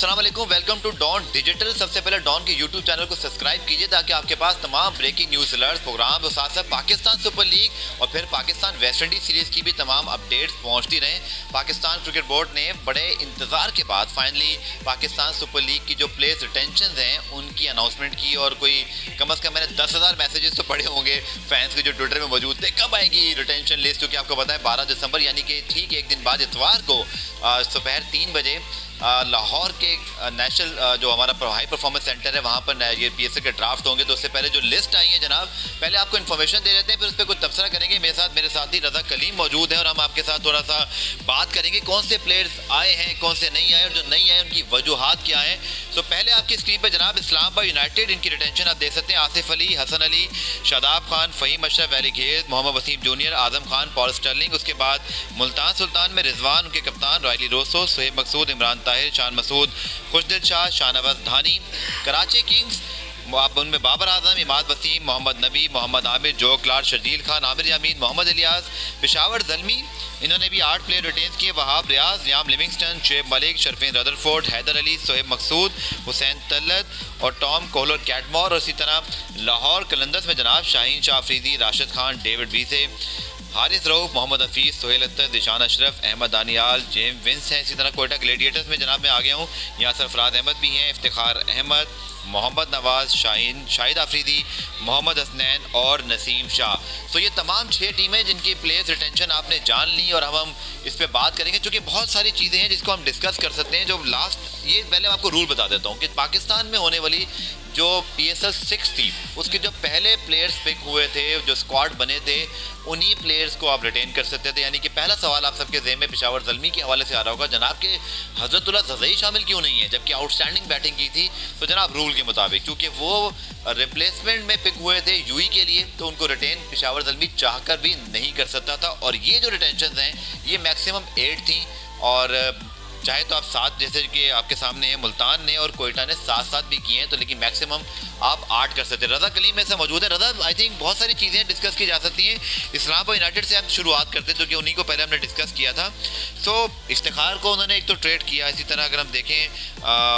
अस्सलाम वालेकुम, welcome to don digital. सबसे पहले डॉन के यूट्यूब चैनल को सब्सक्राइब कीजिए ताकि आपके पास तमाम ब्रेकिंग न्यूज़ अलर्ट्स, प्रोग्राम और साथ साथ पाकिस्तान सुपर लीग और फिर पाकिस्तान वेस्ट इंडीज़ सीरीज़ की भी तमाम अपडेट्स पहुंचती रहें। पाकिस्तान क्रिकेट बोर्ड ने बड़े इंतज़ार के बाद फाइनली पाकिस्तान सुपर लीग की जो प्लेयर्स रिटेंशन हैं उनकी अनाउंसमेंट की और कोई कम अज़ कम मैंने 10,000 मैसेजेस तो पढ़े होंगे फैंस के जो ट्विटर में मौजूद थे, कब आएगी रिटेंशन लिस्ट, क्योंकि आपको पता है 12 दिसंबर यानी कि ठीक एक दिन बाद इतवार को दोपहर 3 बजे लाहौर के नेशनल जो हमारा हाई परफॉर्मेंस सेंटर है वहाँ पर ये PSL के ड्राफ्ट होंगे। तो उससे पहले जो लिस्ट आई है जनाब, पहले आपको इन्फॉर्मेशन दे देते हैं, फिर उस पर कुछ तबसरा करेंगे। मेरे साथ ही रज़ा कलीम मौजूद है और हम आपके साथ थोड़ा सा बात करेंगे कौन से प्लेयर्स आए हैं, कौन से नहीं आए और जो नहीं आए उनकी वजूहात क्या हैं। तो पहले आपकी स्क्रीन पर जनाब इस्लामाबाद यूनाइटेड, इनकी रिटेंशन आप देख सकते हैं। Asif Ali, Hasan Ali, Shadab Khan, Faheem Ashraf, Ali Ghez, Mohammad Wasim junior, Azam Khan, Paul Stirling. उसके बाद मुल्तान सुल्तान में रिजवान, उनके कप्तान रायली रोसो, सोहेब मकसूद, इमरान ताहिर, शान मसूद, खुशदिल शाह, शाहनवाज धानी। कराची किंग्स उनमें बाबर आजम, इमाद वसीम, मोहम्मद नबी, मोहम्मद आमिर, जो क्लार्क, शर्जील खान, आमिर यामीन, मोहम्मद इलियास। पेशावर ज़ल्मी, इन्होंने भी 8 प्लेयर रिटेन किए। वहाब रियाज, याम लिविंगस्टन, शुएब मलिक, शरफीन रदरफोर्ड, हैदर अली, सोहेब मकसूद, हुसैन तलत और टॉम कोहलर कैटमोर। और इसी तरह लाहौर कलंदर्स में जनाब Shaheen Shah Afridi, Rashid Khan, David वीसे, Haris Rauf, Mohammad Hafeez, Sohail Akhtar, दिशान Ashraf, Ahmad Daniyal, GeM wins हैं। इसी तरह कोयटा ग्लेडिएटर्स में जनाब मैं आ गया हूँ, यहाँ सरफराज अहमद भी हैं, इफ्तिखार अहमद, मोहम्मद नवाज़, शाहिद आफरीदी, मोहम्मद हसनैन और नसीम शाह। तो ये तमाम 6 टीमें जिनकी प्लेयर्स रिटेंशन आपने जान ली और हम इस पर बात करेंगे, क्योंकि बहुत सारी चीज़ें हैं जिसको हम डिस्कस कर सकते हैं। जो लास्ट, ये पहले आपको रूल बता देता हूँ कि पाकिस्तान में होने वाली जो PSL 6 थी उसके जो पहले प्लेयर्स पिक हुए थे, जो स्क्वाड बने थे, उन्हीं प्लेयर्स को आप रिटेन कर सकते थे। यानी कि पहला सवाल आप सबके ज़हन में पेशावर ज़ल्मी के हवाले से आ रहा होगा, जनाब के हज़रतुल्लाह ज़ज़ई शामिल क्यों नहीं है जबकि आउटस्टैंडिंग बैटिंग की थी। तो जनाब रूल के मुताबिक क्योंकि वो रिप्लेसमेंट में पिक हुए थे यूई के लिए, तो उनको रिटेन पेशावर ज़ल्मी चाहकर भी नहीं कर सकता था। और ये जो रिटेंशन हैं ये मैक्सिमम 8 थी और चाहे तो आप 7, जैसे कि आपके सामने है मुल्तान ने और कोयटा ने 7-7 भी किए हैं, तो लेकिन मैक्सिमम आप 8 कर सकते हैं। रज़ा कलीम में से मौजूद है। रज़ा, आई थिंक बहुत सारी चीज़ें डिस्कस की जा सकती हैं। इस्लामाबाद यूनाइटेड से हम शुरुआत करते हैं क्योंकि उन्हीं को पहले हमने डिस्कस किया था। तो इफ्तिखार को उन्होंने एक तो ट्रेड किया, इसी तरह अगर हम देखें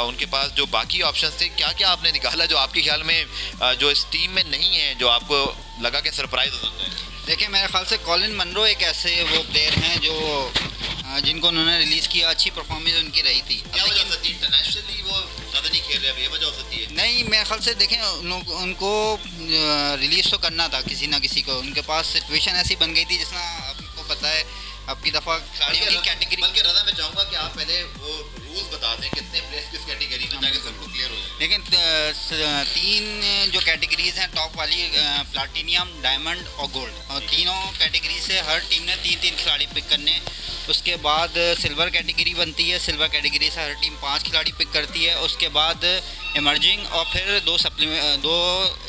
उनके पास जो बाकी ऑप्शन थे, क्या क्या आपने निकाला जो आपके ख्याल में जो इस टीम में नहीं है, जो आपको लगा कि सरप्राइज हो सकता है? देखिए, मेरे ख्याल से कॉलिन मनरो एक ऐसे वो प्लेयर हैं जो जिनको उन्होंने रिलीज़ किया, अच्छी परफॉर्मेंस उनकी रही थी। क्या वजह सकती है? इंटरनेशनली वो ज़्यादा नहीं खेल रहे, अब ये वजह हो सकती है? नहीं, मेरे ख्याल से देखें उनको रिलीज़ तो करना था किसी ना किसी को। उनके पास सिचुएशन ऐसी बन गई थी जिसना आपको पता है अब की दफ़ा खिलाड़ियों की कैटेगरी। बल्कि रज़ा, मैं चाहूँगा कि आप पहले वो रूल्स बता दें कितने प्लेयर्स किस कैटेगरी में, ताकि सबको क्लियर हो जाए। लेकिन 3 जो कैटेगरीज हैं टॉप वाली, प्लाटिनियम, डायमंड और गोल्ड, और तीनों कैटेगरी से हर टीम ने 3-3 खिलाड़ी पिक करने। उसके बाद सिल्वर कैटेगरी बनती है, सिल्वर कैटेगरी से हर टीम 5 खिलाड़ी पिक करती है। उसके बाद इमर्जिंग और फिर 2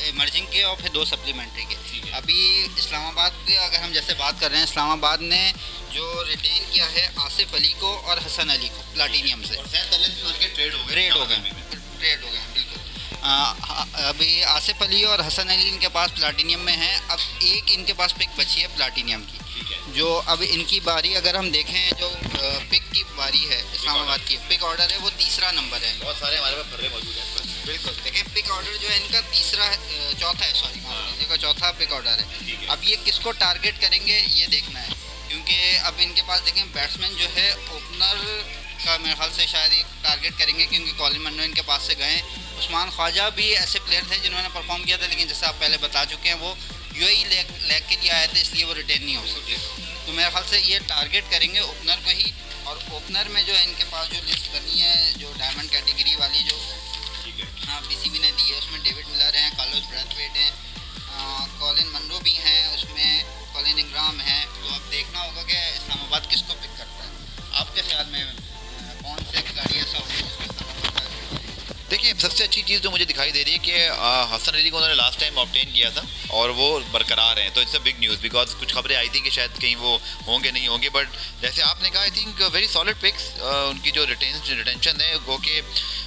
इमर्जिंग के और फिर 2 सप्लीमेंट्री के। अभी इस्लामाबाद के अगर हम जैसे बात कर रहे हैं, इस्लामाबाद ने जो रिटेन किया है आसिफ अली को और हसन अली को प्लाटिनियम से, और ट्रेड हो गए बिल्कुल। अभी आसिफ अली और हसन अली इनके पास प्लाटिनियम में हैं। अब एक इनके पास पिक बची है प्लाटिनियम की, जो अब इनकी बारी अगर हम देखें, जो पिक की बारी है इस्लामाबाद की, पिक ऑर्डर है वो 3रा नंबर है। बहुत सारे हमारे पास फर्रे मौजूद हैं। बिल्कुल, देखिए पिक ऑर्डर जो है इनका चौथा पिक ऑर्डर है। अब ये किसको टारगेट करेंगे ये देखना है, क्योंकि अब इनके पास देखें बैट्समैन जो है ओपनर का मेरे ख्याल से शायद एक टारगेट करेंगे, क्योंकि कॉलिन मनरो इनके पास से गए। उस्मान ख्वाजा भी ऐसे प्लेयर थे जिन्होंने परफॉर्म किया था, लेकिन जैसे आप पहले बता चुके हैं वो यूएई लेग के लिए आए थे, इसलिए वो रिटेन नहीं हो सकते। तो मेरे ख्याल से ये टारगेट करेंगे ओपनर को ही। और ओपनर में जो है इनके पास जो लिस्ट बनी है, जो डायमंड कैटेगरी वाली, जो हाँ PCB ने दी है, उसमें डेविड मिलर हैं, कार्लोस ब्रैथवेट हैं, कॉलिन मनरो भी हैं, उसमें कॉलिन इंग्राम हैं। तो अब देखना होगा कि इस्लामाबाद किसको पिक करता है। आपके ख्याल में कौन से खिलाड़ी ऐसा होगा जिसको इस्लामाबाद? देखिए, सबसे अच्छी चीज़ जो मुझे दिखाई दे रही है कि हसन अली को उन्होंने लास्ट टाइम ऑब्टेन किया था और वो बरकरार हैं, तो it's a big news. Because कुछ खबरें आई थी कि शायद कहीं वो होंगे नहीं होंगे, बट जैसे आपने कहा I think very solid picks. उनकी जो रिटेंशन है वो कि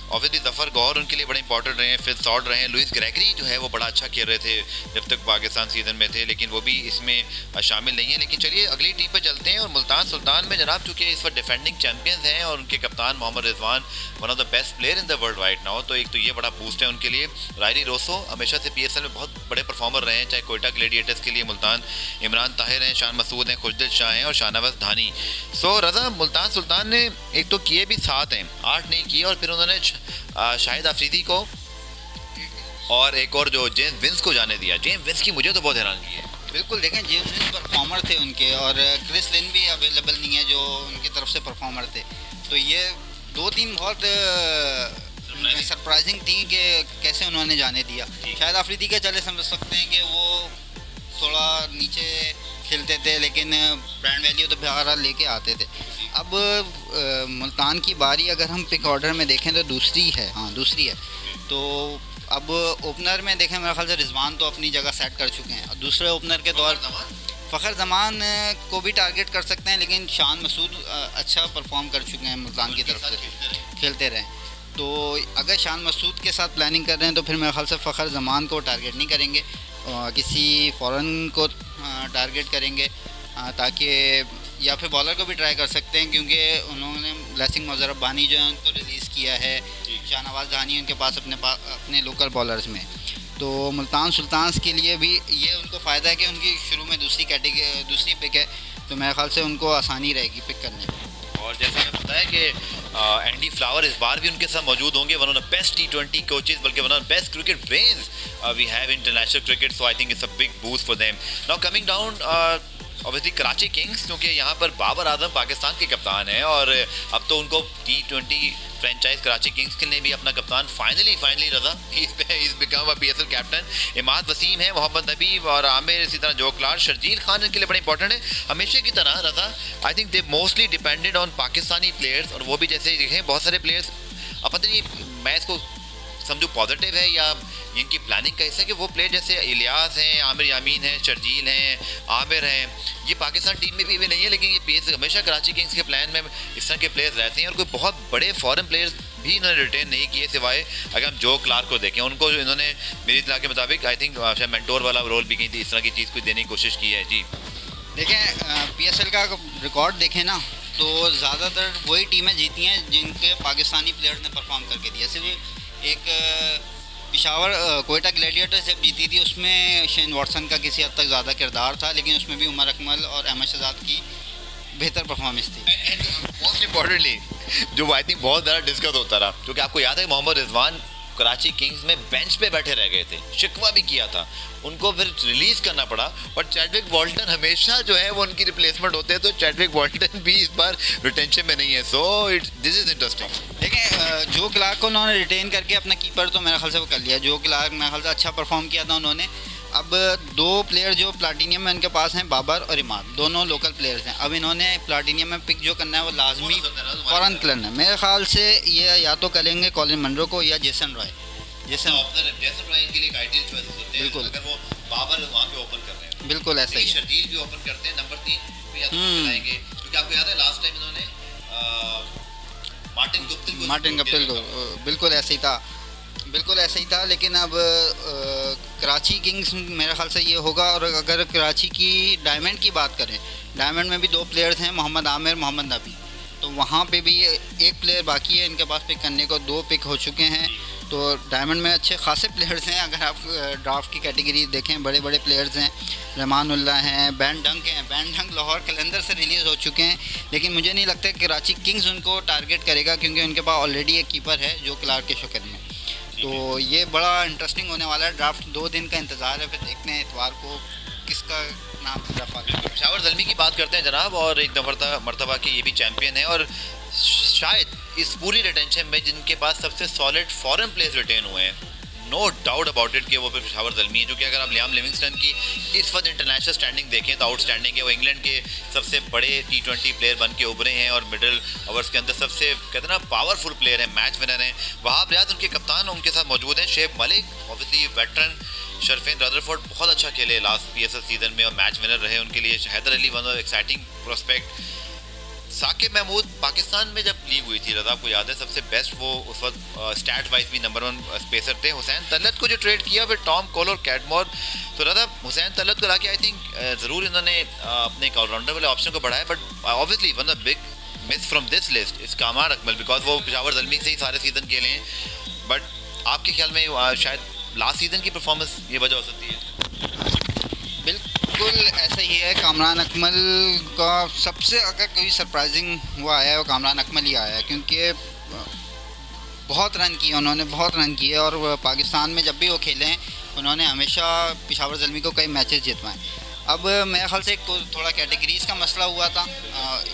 ऑब्वियसली जफर गौर उनके लिए बड़े इंपॉर्टेंट रहे हैं, फिर सॉर्ड रहे हैं, लुइस ग्रेगरी जो है वो बड़ा अच्छा खेल रहे थे जब तक पाकिस्तान सीजन में थे, लेकिन वो भी इसमें शामिल नहीं है। लेकिन चलिए अगली टीम पर चलते हैं और मुल्तान सुल्तान में जनाब चूँकि इस वक्त डिफेंडिंग चैंपियंस हैं और उनके कप्तान Mohammad Rizwan one of the best player in the world right now, तो एक तो ये बड़ा बूस्ट है उनके लिए। रायरी रोसो हमेशा से PSL में बहुत बड़े परफॉर्मर रहे हैं, चाहे कोयटा ग्लेडिएटर्स के लिए मुल्तान इमरान ताहिर हैं, शान मसूद हैं, खुशदिल शाह हैं और शाहनवाज धानी। सो रज़ा मुल्तान सुल्तान ने एक तो किए भी 7 हैं, 8 नहीं किए, और फिर उन्होंने शाहिद अफरीदी को और एक और जो जेम्स विंस को जाने दिया। जेम्स विंस की मुझे तो बहुत हैरानगी है। बिल्कुल देखें, जेम्स विंस परफॉर्मर थे उनके, और क्रिस लिन भी अवेलेबल नहीं है जो उनकी तरफ से परफॉर्मर थे। तो ये 2-3 बहुत सरप्राइजिंग थी कि कैसे उन्होंने जाने दिया। शायद अफरीदी के चले समझ सकते हैं कि वो थोड़ा नीचे खेलते थे, लेकिन ब्रांड वैल्यू तो बहरहाल लेके आते थे। अब मुल्तान की बारी अगर हम पिक ऑर्डर में देखें तो दूसरी है। तो अब ओपनर में देखें, मेरे ख्याल से रिजवान तो अपनी जगह सेट कर चुके हैं, और दूसरे ओपनर के तौर फ़खर जमान को भी टारगेट कर सकते हैं, लेकिन शान मसूद अच्छा परफॉर्म कर चुके हैं मुल्तान की तरफ से, खेलते रहे। तो अगर शान मसूद के साथ प्लानिंग कर रहे हैं तो फिर मेरे ख्याल से फ़खर जमान को टारगेट नहीं करेंगे, किसी फ़ॉरेन को टारगेट करेंगे, ताकि या फिर बॉलर को भी ट्राई कर सकते हैं, क्योंकि उन्होंने ब्लेसिंग मुजरब बानी जो है उनको रिलीज़ किया है, शाहनवाज धानी उनके पास अपने लोकल बॉलर्स में। तो मुल्तान सुल्तान्स के लिए भी ये उनको फ़ायदा है कि उनकी शुरू में दूसरी पिक है, तो मेरे ख्याल से उनको आसानी रहेगी पिक करने में। और जैसा मैं बताया कि एंडी फ्लावर इस बार भी उनके साथ मौजूद होंगे, one of the best T20 coaches, बल्कि one of the best cricket brains we have international cricket, so I think it's a big boost for them. Now coming down obviously Karachi Kings, क्योंकि यहाँ पर बाबर आजम पाकिस्तान के कप्तान हैं, और अब तो उनको T20 फ्रेंचाइज कराची किंग्स के लिए भी अपना कप्तान finally Raza is become a PSL captain. Imad Wasim है, मोहम्मद नबी और आमिर, इसी तरह जो क्लार्क, शर्जील खान इनके लिए बड़े इंपॉर्टेंट है। हमेशा की तरह Raza I think they mostly depended on Pakistani players, और वो भी जैसे देखें बहुत सारे प्लेयर्स, अब पता नहीं मैं इसको समझो पॉजिटिव है या इनकी प्लानिंग का हिस्सा है कि वो प्लेयर जैसे इलियास हैं, आमिर यामीन हैं, शर्जील हैं, आमिर हैं, ये पाकिस्तान टीम में भी नहीं है, लेकिन ये PSL हमेशा कराची किंग्स के प्लान में इस तरह के प्लेयर्स रहते हैं, और कोई बहुत बड़े फॉरेन प्लेयर्स भी इन्होंने रिटेन नहीं किए, सिवाय अगर हम जो क्लार्क को देखें, उनको इन्होंने मेरी इत्तला के मुताबिक आई थिंक शायद मेंटोर वाला रोल भी की थी, इस तरह की चीज़ को देने की कोशिश की है। जी देखें, PSL का रिकॉर्ड देखें ना, तो ज़्यादातर वही टीमें जीती हैं जिनके पाकिस्तानी प्लेयर्स ने परफॉर्म करके दिया। सिर्फ एक पिशावर कोयटा ग्लेडिएटर्स जब जीती थी, उसमें शेन वॉटसन का किसी हद तक ज़्यादा किरदार था, लेकिन उसमें भी उमर अकमल और अहमद शहजाद की बेहतर परफॉर्मेंस थी। मोस्ट इम्पॉर्टेंटली जो आई थिंक बहुत ज़्यादा डिस्कस होता रहा, क्योंकि आपको याद है मोहम्मद रिजवान कराची किंग्स में बेंच पे बैठे रह गए थे, शिकवा भी किया था, उनको फिर रिलीज़ करना पड़ा, और चैडविक वॉल्टन हमेशा जो है वो उनकी रिप्लेसमेंट होते हैं, तो चैडविक वॉल्टन भी इस बार रिटेंशन में नहीं है। So this is interesting. देखें, जो क्लार्क को उन्होंने रिटेन करके अपना कीपर तो मेरे ख्याल से वो कर लिया, जो क्लार्क मेरे ख्याल से अच्छा परफॉर्म किया था उन्होंने। अब 2 प्लेयर जो प्लाटिनियम में उनके पास हैं, बाबर और इमाद, दोनों लोकल प्लेयर्स हैं। अब इन्होंने प्लाटिनियम में पिक जो करना है वो लाजमी फ़ौरन करना है। मेरे ख्याल से ये या तो करेंगे कॉलिन मनरो को या जेसन रॉय। जेसन रॉय के लिए एक आइडियल चॉइस होते हैं, बिल्कुल, अगर वो बाबर वहाँ पे ओपन कर रहे हैं, बिल्कुल ऐसा ही। शर्जील भी ओपन करते हैं, नंबर 3 पे या तो लाएंगे, क्योंकि आपको याद है लास्ट टाइम इन्होंने मार्टिन गुप्तिल को बिल्कुल ऐसे ही था, लेकिन अब कराची किंग्स मेरे ख्याल से ये होगा। और अगर कराची की डायमंड की बात करें, डायमंड में भी 2 प्लेयर्स हैं, मोहम्मद आमिर, मोहम्मद नबी, तो वहाँ पे भी एक प्लेयर बाकी है इनके पास पिक करने को, 2 पिक हो चुके हैं। तो डायमंड में अच्छे खासे प्लेयर्स हैं, अगर आप ड्राफ्ट की कैटेगरी देखें, बड़े बड़े प्लेयर्स हैं, रहमानुल्लाह हैं, बैन डंक लाहौर कलंदर से रिलीज़ हो चुके हैं, लेकिन मुझे नहीं लगता कि कराची किंग्स उनको टारगेट करेगा, क्योंकि उनके पास ऑलरेडी एक कीपर है जो क्लार्क के शक्ल में। तो ये बड़ा इंटरेस्टिंग होने वाला है। ड्राफ्ट 2 दिन का इंतज़ार है, फिर देखते हैं इतवार को किसका नाम रफा। पेशावर ज़ल्मी की बात करते हैं जनाब, और एक मरतबा के ये भी चैम्पियन है, और शायद इस पूरी रिटेंशन में जिनके पास सबसे सॉलिड फॉरेन प्लेयर्स रिटेन हुए हैं, नो डाउट अबाउट इट कि वो पेशावर ज़ल्मी है, जो कि अगर आप लियाम लिविंगस्टन की इस वक्त इंटरनेशनल स्टैंडिंग देखें तो आउटस्टैंडिंग है। वो इंग्लैंड के सबसे बड़े T20 प्लेयर बन के उभरे हैं, और मिडिल ओवर्स के अंदर सबसे कहते हैं ना पावरफुल प्लेयर हैं, मैच विनर हैं। वहाब रियाज उनके कप्तान उनके साथ मौजूद हैं। शेब मलिक ऑब्वियसली वेटरन, शरफेन रदरफोर्ड बहुत अच्छा खेले लास्ट PSL सीजन में और मैच विनर रहे उनके लिए। Haider Ali one of exciting prospect. Saqib Mahmood Pakistan में जब लीग हुई थी, रज़ा आपको याद है सबसे बेस्ट वो उस वक्त स्टैट वाइज भी नंबर 1 स्पेसर थे। हुसैन तलत को जो ट्रेड किया फिर टॉम कोल और कैटमोर, तो रज़ा हुसैन तलत को लाके आई थिंक ज़रूर इन्होंने अपने एक ऑलराउंडर वाले ऑप्शन को बढ़ाया, but obviously one of big miss from this list is Kamran Akmal, because वो पेशावर ज़ल्मी से ही सारे सीज़न खेले हैं। बट आपके ख्याल में शायद लास्ट सीज़न की परफॉर्मेंस ये वजह हो सकती है? बिल्कुल ऐसा ही है। कामरान अकमल का सबसे अगर कोई सरप्राइजिंग हुआ आया है वो कामरान अकमल ही आया है, क्योंकि बहुत रन किए उन्होंने, बहुत रन किए, और पाकिस्तान में जब भी वो खेले हैं उन्होंने हमेशा पेशावर ज़ल्मी को कई मैचेस जितवाए। अब मेरे ख्याल से थोड़ा कैटेगरीज का मसला हुआ था,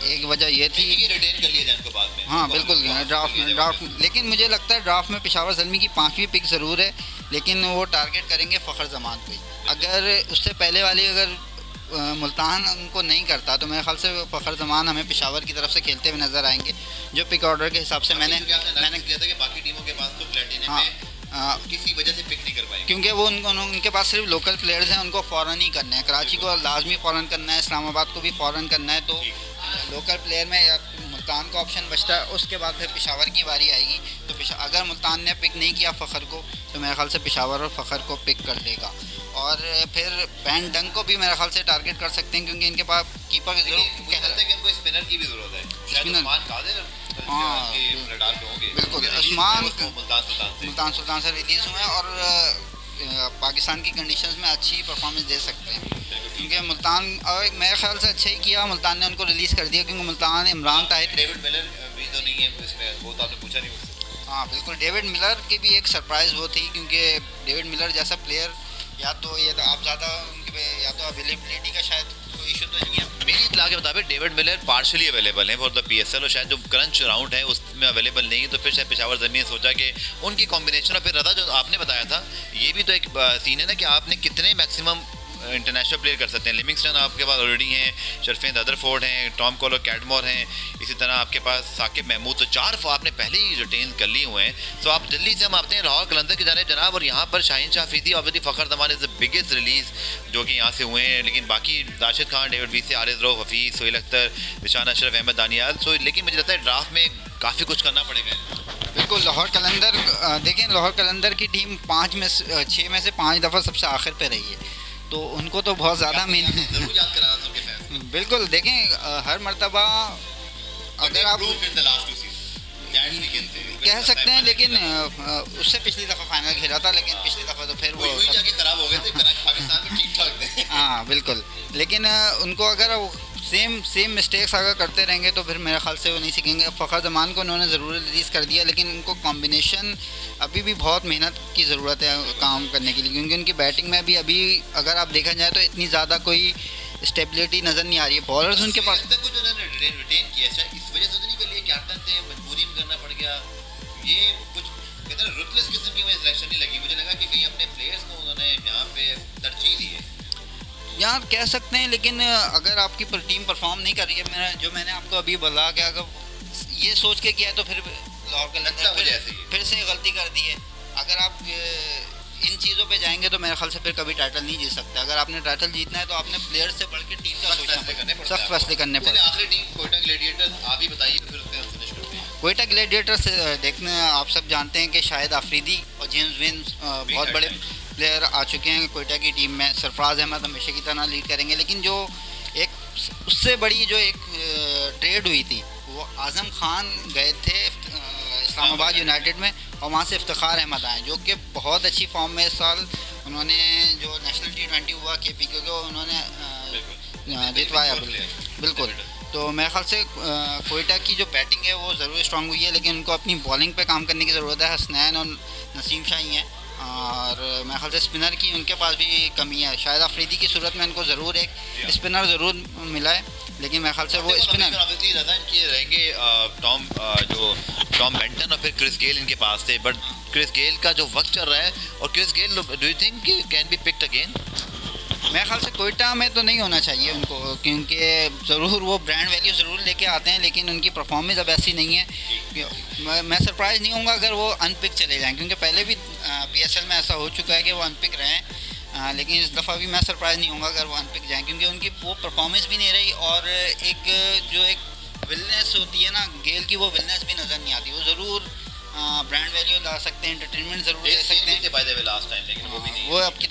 एक वजह ये थी कि रिटेन कर लिया जाए उनको बाद में। हाँ बिल्कुल, ड्राफ्ट लेकिन मुझे लगता है ड्राफ्ट में पेशावर ज़ल्मी की 5वीं पिक ज़रूर है, लेकिन वो टारगेट करेंगे फ़खर ज़मान पे। अगर उससे पहले वाली अगर मुल्तान उनको नहीं करता तो मेरे ख्याल से फ़खर ज़मान हमें पेशावर की तरफ से खेलते हुए नज़र आएंगे, जो पिक ऑर्डर के हिसाब से मैंने किया था कि बाकी टीमों के पास तो प्लेटिनम में किसी वजह से पिक नहीं कर पाएंगे, क्योंकि वो उनके पास सिर्फ लोकल प्लेयर्स हैं, उनको फ़ौरन ही करना है। कराची को लाजमी फ़ौरन करना है, इस्लामाबाद को भी फ़ौरन करना है, तो लोकल प्लेयर में या मुल्तान का ऑप्शन बचता है। उसके बाद फिर पेशावर की बारी आएगी, तो अगर मुल्तान ने पिक नहीं किया फ़खर को तो मेरे ख्याल से पेशावर और फ़खर को पिक कर लेगा। और फिर बैन डंग को भी मेरे ख्याल से टारगेट कर सकते हैं, क्योंकि इनके पास कीपर जरूर स्पिनर की भी ज़रूरत है। हाँ बिल्कुल, उस्मान मुल्तान सुल्तान से रिलीज़ हुए और पाकिस्तान की कंडीशंस में अच्छी परफॉर्मेंस दे सकते हैं, क्योंकि मुल्तान और मेरे ख्याल से अच्छा ही किया मुल्तान ने उनको रिलीज़ कर दिया, क्योंकि मुल्तान इमरान ताहिर डेविड मिलर भी तो नहीं है इसमें, वो तो आपने पूछा नहीं मुझसे। हाँ बिल्कुल, डेविड मिलर की भी एक सरप्राइज़ वो थी, क्योंकि डेविड मिलर जैसा प्लेयर या तो ये आप ज़्यादा या तो अवेलेबिलिटी का शायद कोई इशू तो नहीं है। मेरी इतला के मुताबिक डेविड मिलर पार्शली अवेलेबल हैं फॉर द PSL, और शायद जो क्रंच राउंड है उसमें अवेलेबल नहीं है, तो फिर शायद पेशावर ज़ल्मी ने सोचा कि उनकी कॉम्बिनेशन। और फिर रज़ा जो आपने बताया था ये भी तो एक सीन है ना कि आपने कितने मैक्सिमम इंटरनेशनल प्लेयर कर सकते हैं। लिविंगस्टन आपके पास ऑलरेडी हैं, शरफेंद रदरफोर्ड हैं, टॉम कोल और कैटमोर हैं, इसी तरह आपके पास साकिब महमूद, तो 4 आपने पहले ही रिटेन कर लिए हुए हैं। तो आप जल्दी से हम आते हैं लाहौर कलंदर की जानिब जनाब, और यहाँ पर Shaheen Shah Afridi obviously Fakhar Zaman is the biggest release जो कि यहाँ से हुए हैं, लेकिन बाकी राशिद खान, डेविड वीसी, आरिज़ रऊफ़, हफीज़, सोहेल अख्तर, निशान अशरफ, अहमद दानियाल। सो लेकिन मुझे लगता है ड्राफ्ट में काफ़ी कुछ करना पड़ेगा। बिल्कुल, लाहौर कलंदर देखें, लाहौर कलंदर की टीम 6 में से 5 दफ़ा सबसे आखिर पे रही है, तो उनको तो बहुत ज़्यादा बिल्कुल देखें, हर मर्तबा अगर आप कह सकते हैं, लेकिन उससे पिछली दफ़ा फाइनल खेला था, लेकिन पिछली दफ़ा तो फिर वो खराब हो गए थे, पाकिस्तान में ठीक ठाक थे। हाँ बिल्कुल, लेकिन उनको अगर सेम मिस्टेक्स अगर करते रहेंगे तो फिर मेरे ख्याल से वो नहीं सीखेंगे। फ़खर ज़मान को उन्होंने ज़रूर रिलीज़ कर दिया, लेकिन उनको कॉम्बिनेशन अभी भी बहुत मेहनत की ज़रूरत है काम करने के लिए, क्योंकि उनकी बैटिंग में भी अभी अगर आप देखा जाए तो इतनी ज़्यादा कोई स्टेबिलिटी नज़र नहीं आ रही है। बॉलर्स उनके पास कुछ उन्होंने रिटेन किया, इस वजह से नहीं कर लिया, कैप्टन थे, मजबूरी में करना पड़ गया, ये कुछ कहते हैं रुथलेस किस्म की मुझे सिलेक्शन नहीं लगी। मुझे लगा कि कहीं अपने प्लेयर्स को उन्होंने यहाँ पे तरजीह दी है, यहाँ कह सकते हैं, लेकिन अगर आपकी टीम परफॉर्म नहीं कर रही है, मैंने आपको अभी बोला कि अगर ये सोच के किया है तो फिर लाहौर कलंदर फिर से गलती कर दी है। अगर आप इन चीज़ों पे जाएंगे तो मेरे ख्याल से फिर कभी टाइटल नहीं जीत सकते। अगर आपने टाइटल जीतना है तो आपने प्लेयर्स से बढ़ के टीम का सख्त फैसले करने पड़ते हैं। आखिरी टीम कोयटा ग्लैडिएटर्स, आप ही बताइए फिर उसके हम फिनिश करते हैं। कोयटा ग्लैडिएटर्स देखने आप सब जानते हैं कि शाहिद आफरीदी और जेम्स विन्स बहुत बड़े प्लेयर आ चुके हैं कोयटा की टीम में। सरफराज अहमद हमेशा की तरह लीड करेंगे, लेकिन जो एक उससे बड़ी जो एक ट्रेड हुई थी वो आज़म खान गए थे इस्लामाबाद यूनाइटेड में, और वहाँ से इफ्तिखार अहमद आए जो कि बहुत अच्छी फॉर्म में इस साल उन्होंने जो नेशनल T20 हुआ KPK को उन्होंने जितवाया। बिल्कुल, तो मेरे ख्याल से कोयटा की जो बैटिंग है वो ज़रूर स्ट्रांग हुई है, लेकिन उनको अपनी बॉलिंग पे काम करने की ज़रूरत है। हसनैन और नसीम शाह ही हैं, और मेरे ख्याल से स्पिनर की उनके पास भी कमी है। शायद अफरीदी की सूरत में उनको ज़रूर एक स्पिनर ज़रूर मिला है, लेकिन मेरे ख्याल से वो स्पिनर रहेंगे टॉम बेंटन और फिर क्रिस गेल इनके पास थे, बट क्रिस गेल का जो वक्त चल रहा है, और Chris Gayle do you think can be picked again? मेरे ख्याल से कोयटा में तो नहीं होना चाहिए उनको, क्योंकि ज़रूर वो ब्रांड वैल्यू ज़रूर लेके आते हैं, लेकिन उनकी परफॉर्मेंस अब ऐसी नहीं है। मैं सरप्राइज़ नहीं होऊंगा अगर वो अनपिक चले जाएं, क्योंकि पहले भी PSL में ऐसा हो चुका है कि वो अनपिक रहे हैं, लेकिन इस दफ़ा भी मैं सरप्राइज़ नहीं होऊंगा अगर वो अनपिक जाएं, क्योंकि उनकी वो परफॉर्मेंस भी नहीं रही, और एक विलनेस होती है ना गेल की, वो विलनेस भी नज़र नहीं आती। वो ज़रूर ब्रांड वैल्यू ला सकते हैं, एंटरटेनमेंट ज़रूर ले सकते हैं by the way last time, लेकिन वो भी नहीं, वो अब की